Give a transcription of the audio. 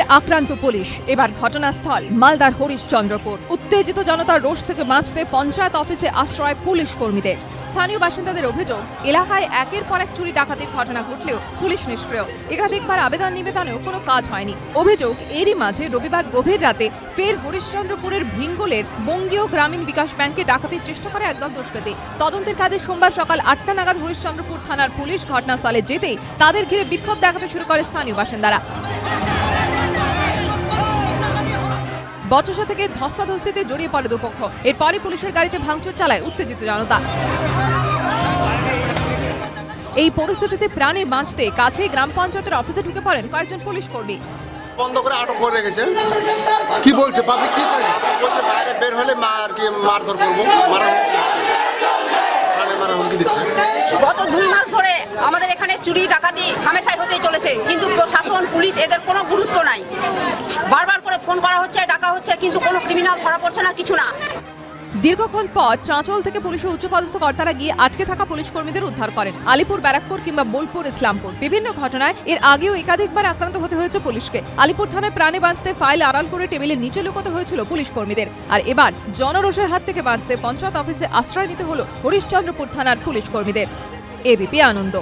ফের আক্রান্ত পুলিশ। এবার ঘটনাস্থল মালদার হরিশ্চন্দ্রপুর। উত্তেজিত জনতার রোষ থেকে বাঁচতে পঞ্চায়েত অফিসে আশ্রয় পুলিশ কর্মীদের। স্থানীয় বাসিন্দাদের অভিযোগ, এলাকায় একের পর এক চুরি ডাকাতির ঘটনা ঘটলেও পুলিশ নিষ্ক্রিয়। একাধিকবার আবেদন নিবেদনেও কোনো কাজ হয়নি। অভিযোগ, এরই মাঝে রবিবার গভীর রাতে ফের হরিশ্চন্দ্রপুরের ভিঙ্গলের বঙ্গীয় গ্রামীণ বিকাশ ব্যাংকে ডাকাতির চেষ্টা করে একদল দুষ্কৃতী। তদন্তের কাজে সোমবার সকাল 8টা নাগাদ হরিশ্চন্দ্রপুর থানার পুলিশ ঘটনাস্থলে যেতেই তাদের ঘিরে বিক্ষোভ দেখাতে শুরু করে স্থানীয় বাসিন্দারা। বচসা থেকে ধস্তাধস্তিতে জড়িয়ে পড়ে দুপক্ষ। এরপরই পুলিশের গাড়িতে ভাঙচুর চালায় উত্তেজিত জনতা। এই পরিস্থিতিতে প্রাণে বাঁচতে কাছেই গ্রাম পঞ্চায়েতের অফিসে ঢুকে পড়েন কয়েকজন পুলিশ কর্মী। বন্ধ করে আটক করে রেখেছে। কি বলছে পাবলিক? কি বলছে? বাইরে বের হলে মারধর করবো, মারা হুমকি দিচ্ছে। গত 2 মাস ধরে আমাদের এখানে চুরি ডাকাতি হামেশাই হতেই চলেছে, কিন্তু প্রশাসন পুলিশ এদের কোনো গুরুত্ব নাই। বারবার করে ফোন করা হচ্ছে, ডাকা হচ্ছে, কিন্তু কোনো ক্রিমিনাল ধরা পড়ছে না, কিছু না। দীর্ঘক্ষণ পর চাঁচল থেকে পুলিশের উচ্চপদস্থ কর্তারা গিয়ে আটকে থাকা পুলিশ কর্মীদের উদ্ধার করেন। আলিপুর, ব্যারাকপুর কিংবা বোলপুর, ইসলামপুর বিভিন্ন ঘটনায় এর আগেও একাধিকবার আক্রান্ত হতে হয়েছে পুলিশকে। আলিপুর থানায় প্রাণে বাঁচতে ফাইল আড়াল করে টেবিলের নিচে লুকোতে হয়েছিল পুলিশ কর্মীদের। আর এবার জনরোষের হাত থেকে বাঁচতে পঞ্চায়েত অফিসে আশ্রয় নিতে হলো হরিশ্চন্দ্রপুর থানার পুলিশ কর্মীদের। এবিপি আনন্দ।